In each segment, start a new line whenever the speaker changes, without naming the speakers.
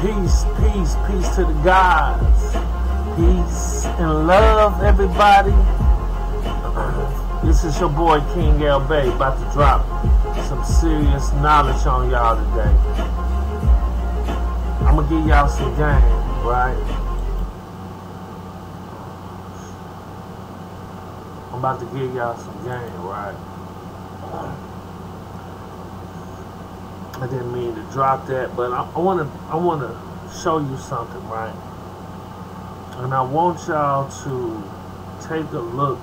Peace, peace, peace to the gods. Peace and love, everybody. This is your boy Keng El Bey, about to drop some serious knowledge on y'all today. I'm gonna give y'all some game, right? I'm about to give y'all some game, right? I didn't mean to drop that, but I wanna show you something, right? And I want y'all to take a look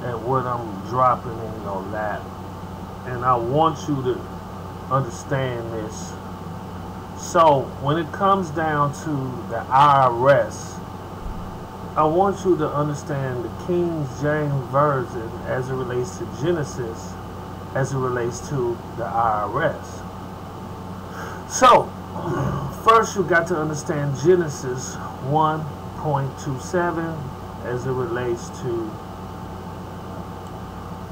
at what I'm dropping in your lap. And I want you to understand this. So when it comes down to the IRS, I want you to understand the King James Version as it relates to Genesis, as it relates to the IRS. So, first you got to understand Genesis 1.27 as it relates to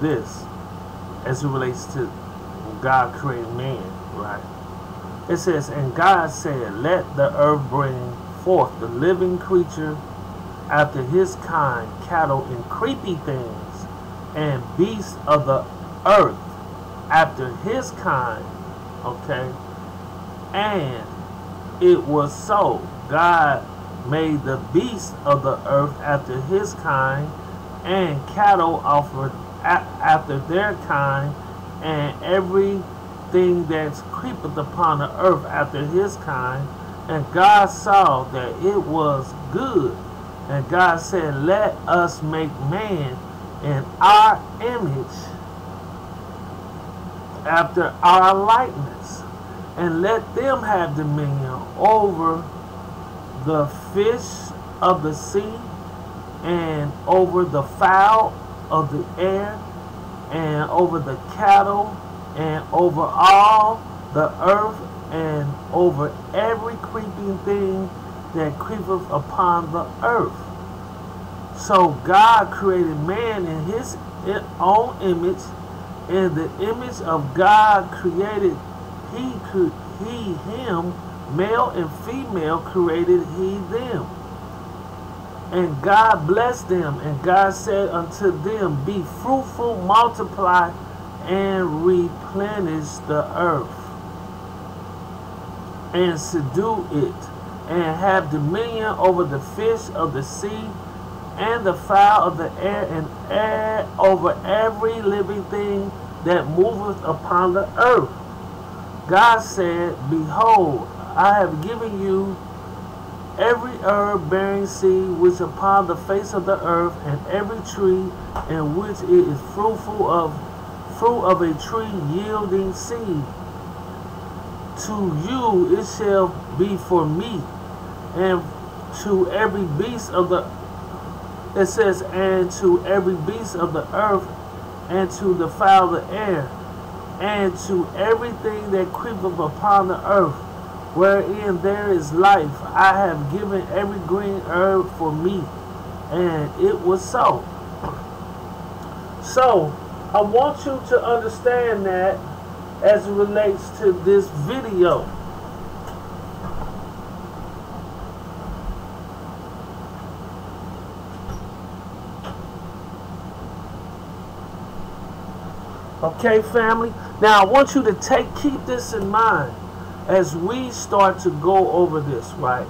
this, as it relates to God creating man, right? It says, and God said, let the earth bring forth the living creature after his kind, cattle and creepy things, and beasts of the earth after his kind, okay? And it was so. God made the beasts of the earth after his kind, and cattle offered after their kind, and everything that creepeth upon the earth after his kind. And God saw that it was good. And God said, let us make man in our image, after our likeness, and let them have dominion over the fish of the sea, and over the fowl of the air, and over the cattle, and over all the earth, and over every creeping thing that creepeth upon the earth. So God created man in his own image. In the image of God created he him, male and female created he them. And God blessed them, and God said unto them, be fruitful, multiply, and replenish the earth, and subdue it, and have dominion over the fish of the sea, and the fowl of the air, and over every living thing that moveth upon the earth. God said, behold, I have given you every herb bearing seed which upon the face of the earth, and every tree in which it is fruit of a tree yielding seed. To you it shall be for meat, and to every beast of the, it says, and to every beast of the earth, and to the fowl of the air, and to everything that creepeth upon the earth, wherein there is life, I have given every green herb for meat. And it was so. So, I want you to understand that as it relates to this video. Okay, family? Now, I want you to keep this in mind as we start to go over this, right?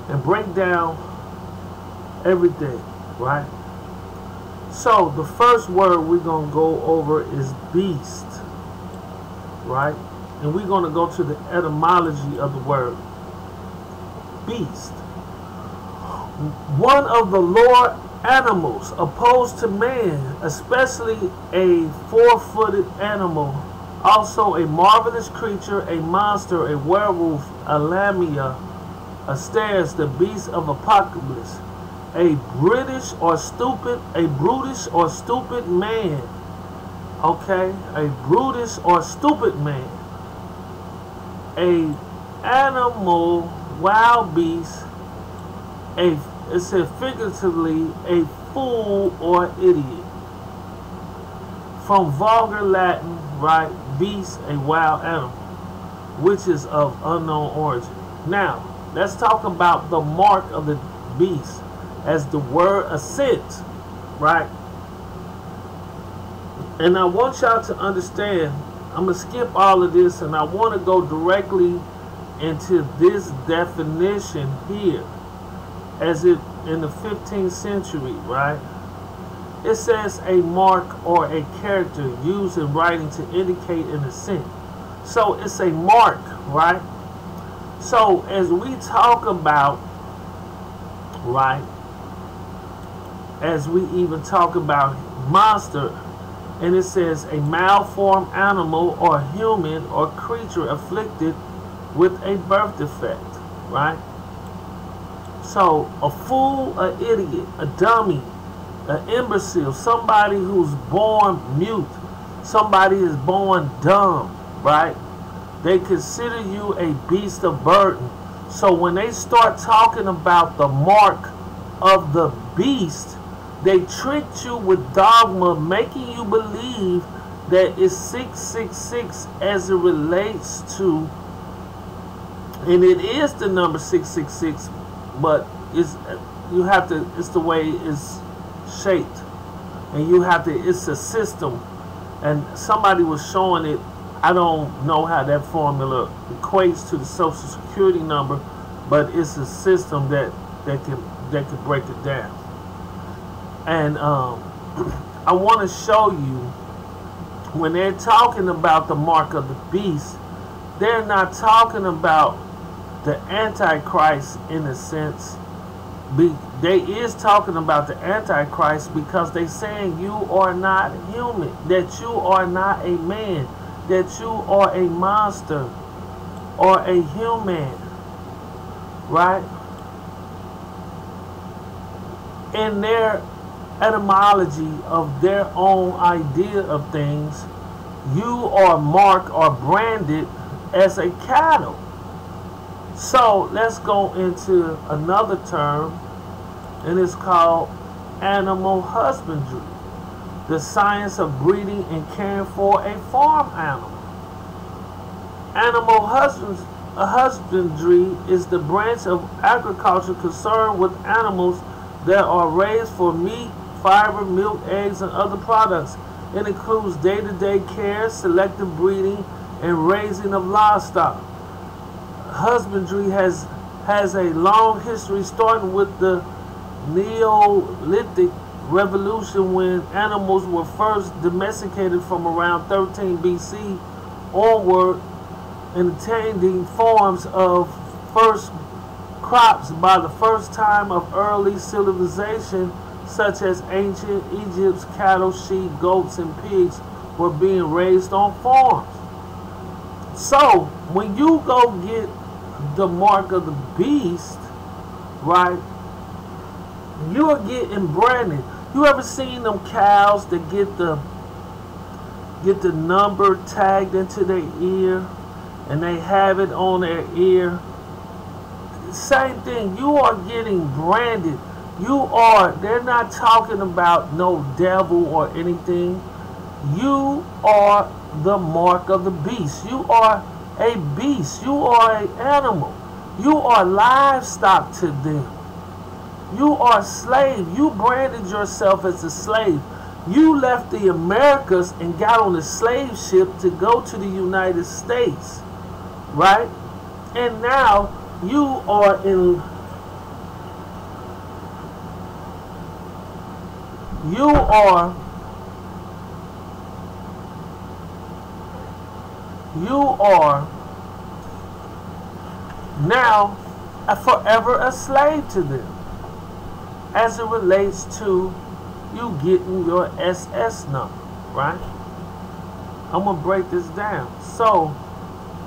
And break down everything, right? So, the first word we're going to go over is beast, right? And we're going to go to the etymology of the word beast. One of the lower animals opposed to man, especially a four-footed animal, also a marvelous creature, a monster, a werewolf, a lamia, a stairs, the beast of apocalypse, a brutish or stupid man. Okay, a brutish or stupid man, a animal, wild beast, it said figuratively, a fool or idiot. From vulgar Latin, right, beast, a wild animal, which is of unknown origin. Now, let's talk about the mark of the beast as the word ascent, right? And I want y'all to understand, I'm going to skip all of this and I want to go directly into this definition here as it in the 15th century, right? It says a mark or a character used in writing to indicate an ascent. So it's a mark, right? So as we talk about, right, as we even talk about monster, and it says a malformed animal or human or creature afflicted with a birth defect, right? So a fool, an idiot, a dummy, an imbecile, somebody who's born mute, somebody is born dumb, right? They consider you a beast of burden. So when they start talking about the mark of the beast, they tricked you with dogma, making you believe that it's 666 as it relates to, and it is the number 666, but it's it's the way it's shaped, and you have to, it's a system, and somebody was showing it. I don't know how that formula equates to the Social Security number, but it's a system that can break it down. And I want to show you, when they're talking about the mark of the beast, they're not talking about the Antichrist in a sense. They is talking about the Antichrist because they saying you are not human, that you are not a man, that you are a monster or a human, right? In their etymology of their own idea of things, you are marked or branded as a cattle. So let's go into another term, and it's called animal husbandry, the science of breeding and caring for a farm animal. Animal husbandry is the branch of agriculture concerned with animals that are raised for meat, fiber, milk, eggs, and other products. It includes day-to-day care, selective breeding, and raising of livestock. Husbandry has a long history, starting with the Neolithic revolution, when animals were first domesticated from around 13 BC onward, and attaining forms of first crops by the first time of early civilization, such as ancient Egypt's cattle, sheep, goats, and pigs were being raised on farms. So when you go get the mark of the beast, right, you're getting branded. You ever seen them cows that get the number tagged into their ear, and they have it on their ear? Same thing. You are getting branded. They're not talking about no devil or anything. You are the mark of the beast. You are a beast. You are an animal. You are livestock to them. You are a slave. You branded yourself as a slave. You left the Americas and got on a slave ship to go to the United States, right? And now you are in, you are now forever a slave to them, as it relates to you getting your SS number, right? I'm gonna break this down. So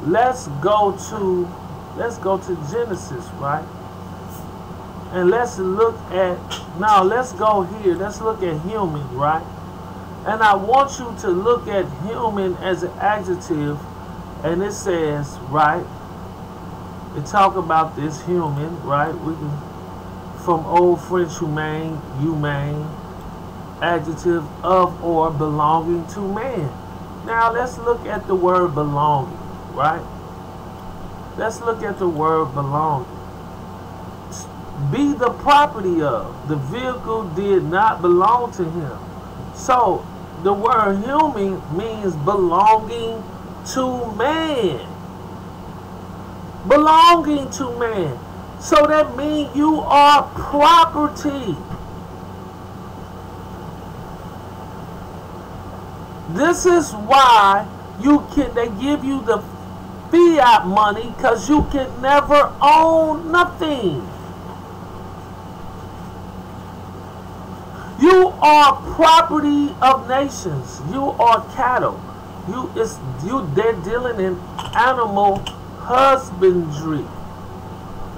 let's go to Genesis, right? And let's look at, now let's go here, let's look at human, right? And I want you to look at human as an adjective, and it says, right, it talk about this human, right? We can, from Old French humane, adjective of or belonging to man. Now let's look at the word belonging, right? Let's look at the word belonging. Be the property of. The vehicle did not belong to him. So the word human means belonging to man. Belonging to man. So that means you are property. This is why they give you the fiat money, because you can never own nothing. You are property of nations. You are cattle. They're dealing in animal husbandry.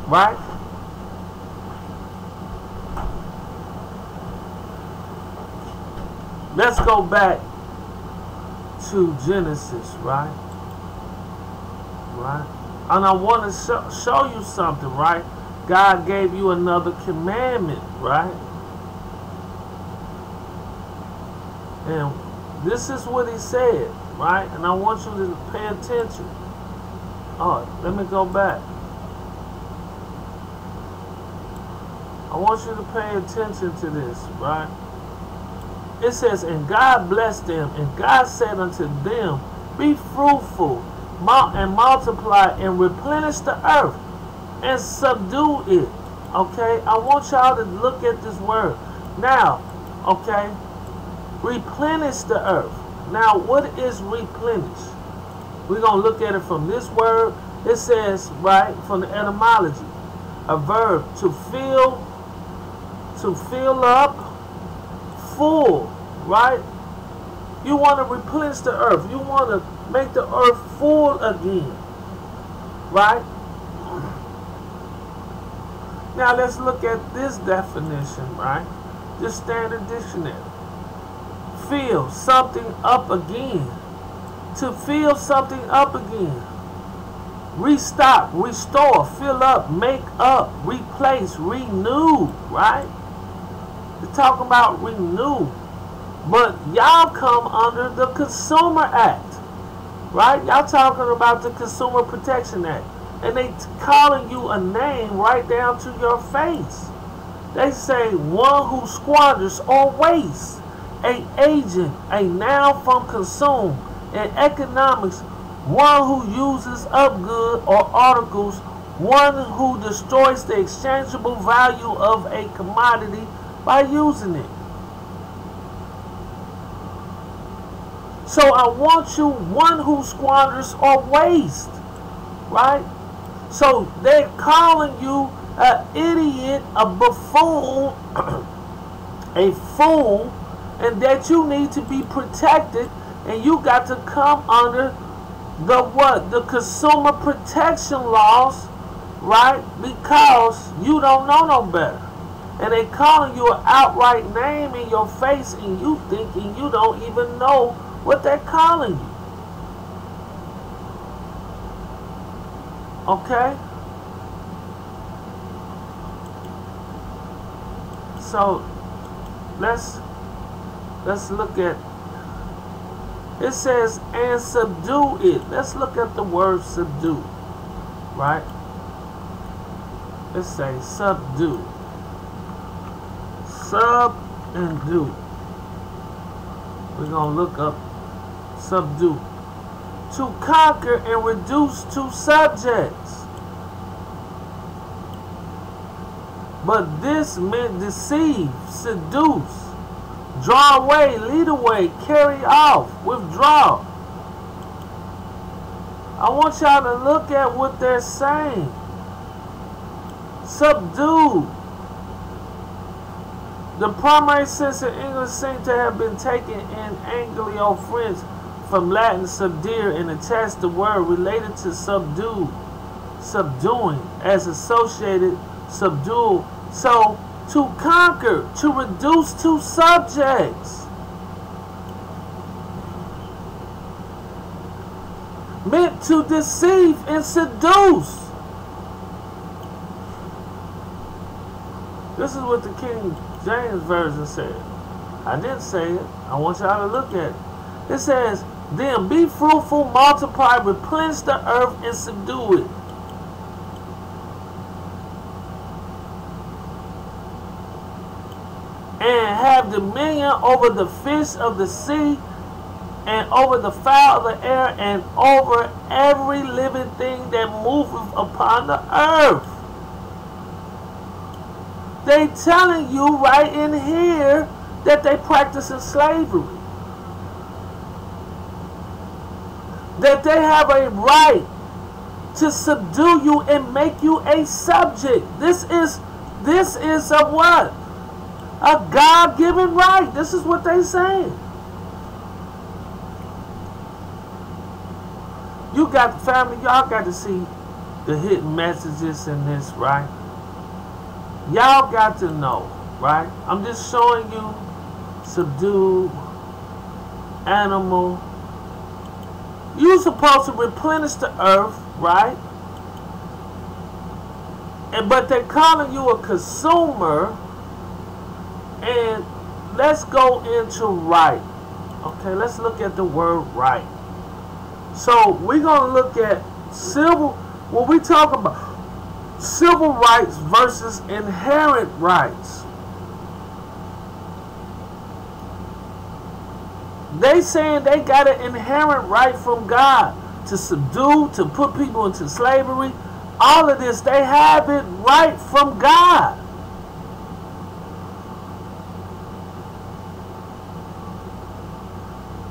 Right? Let's go back to Genesis, right? Right? And I want to show you something, right? God gave you another commandment, right? And this is what he said, right? And I want you to pay attention. Oh, let me go back. I want you to pay attention to this, right? It says, and God blessed them, and God said unto them, be fruitful, and multiply, and replenish the earth, and subdue it. Okay? I want y'all to look at this word. Now, okay? Replenish the earth. Now, what is replenish? We're going to look at it from this word. It says, right, from the etymology, a verb, to fill up, full, right? You want to replenish the earth. You want to make the earth full again, right? Now let's look at this definition, right? This standard dictionary. Fill something up again. To fill something up again. Restock, restore, fill up, make up, replace, renew, right? We're talking about renew. But y'all come under the Consumer Act, right? Y'all talking about the Consumer Protection Act. And they calling you a name right down to your face. They say one who squanders or wastes. A agent, a noun from consume. In economics, one who uses up goods or articles, one who destroys the exchangeable value of a commodity by using it. So I want you, one who squanders or wastes, right? So they're calling you an idiot, a buffoon, a fool, and that you need to be protected, and you got to come under the what? The consumer protection laws, right? Because you don't know no better. And they calling you an outright name in your face, and you thinking you don't even know what they're calling you. Okay? So let's look at, it says, and subdue it. Let's look at the word subdue, right? Let's say subdue. Sub and do. We're going to look up subdue. To conquer and reduce to subjects. But this meant deceive, seduce, draw away, lead away, carry off, withdraw. I want y'all to look at what they're saying. Subdue. The primary sense in English seems to have been taken in Anglo-French from Latin subdire and attached the word related to subdue, subduing, as associated subdue. So, to conquer, to reduce to subjects. Meant to deceive and seduce. This is what the King James Version said. I didn't say it. I want y'all to look at it. It says, then be fruitful, multiply, replenish the earth, and subdue it. have dominion over the fish of the sea, and over the fowl of the air, and over every living thing that moveth upon the earth. They telling you right in here that they practicing slavery. That they have a right to subdue you and make you a subject. This is a what? A God-given right. This is what they saying. You got family, y'all got to see the hidden messages in this, right? Y'all got to know, right? I'm just showing you subdue, animal. You're supposed to replenish the earth, right? But they're calling you a consumer. And let's go into right. Okay, let's look at the word right. So we're going to look at when we talk about civil rights versus inherent rights. They saying they got an inherent right from God to subdue, to put people into slavery. All of this, they have it right from God.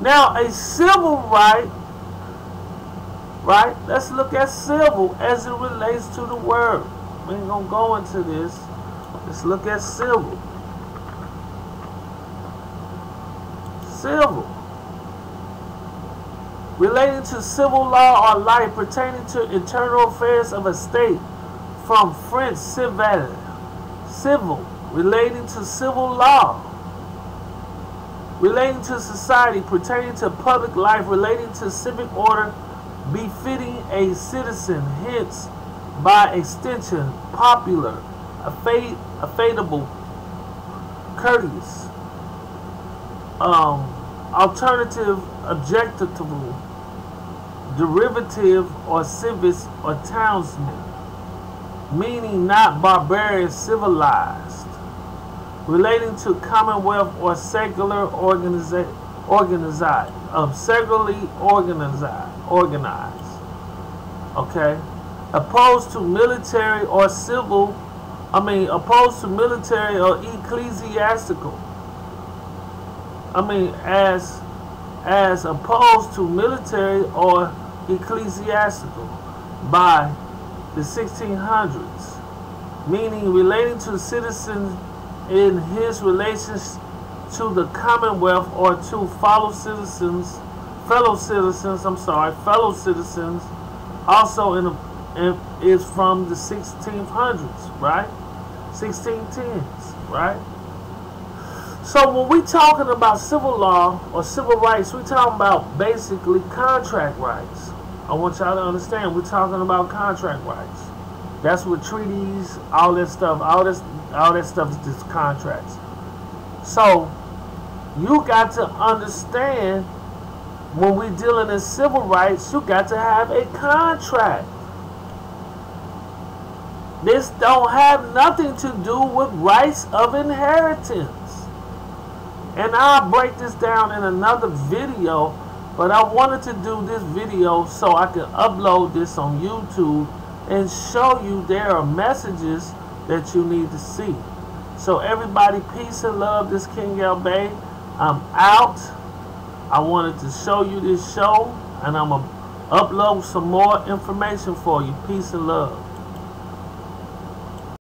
Now, a civil right, let's look at civil as it relates to the word. We ain't going to go into this. Let's look at civil. Civil. Relating to civil law or life pertaining to internal affairs of a state, from French civil. Civil. Relating to civil law. Relating to society, pertaining to public life, relating to civic order, befitting a citizen, hence, by extension, popular, affable, courteous, alternative, objectable, derivative, or civis, or townsman, meaning not barbarian, civilized, relating to commonwealth or secular secularly organized. Okay, opposed to military or civil. Opposed to military or ecclesiastical. As opposed to military or ecclesiastical by the 1600s, meaning relating to citizens in his relations to the Commonwealth or to fellow citizens, also is from the 1600s, right? 1610s, right? So when we talking about civil law or civil rights, we talking about basically contract rights. I want y'all to understand, we're talking about contract rights. That's what treaties, all that stuff is just contracts. So you got to understand, when we dealing in civil rights, you got to have a contract. This don't have nothing to do with rights of inheritance. And I'll break this down in another video, but I wanted to do this video so I can upload this on YouTube and show you there are messages that you need to see. So everybody, peace and love. This Keng El Bey. I'm out. I wanted to show you this show, and I'm going to upload some more information for you. Peace and love.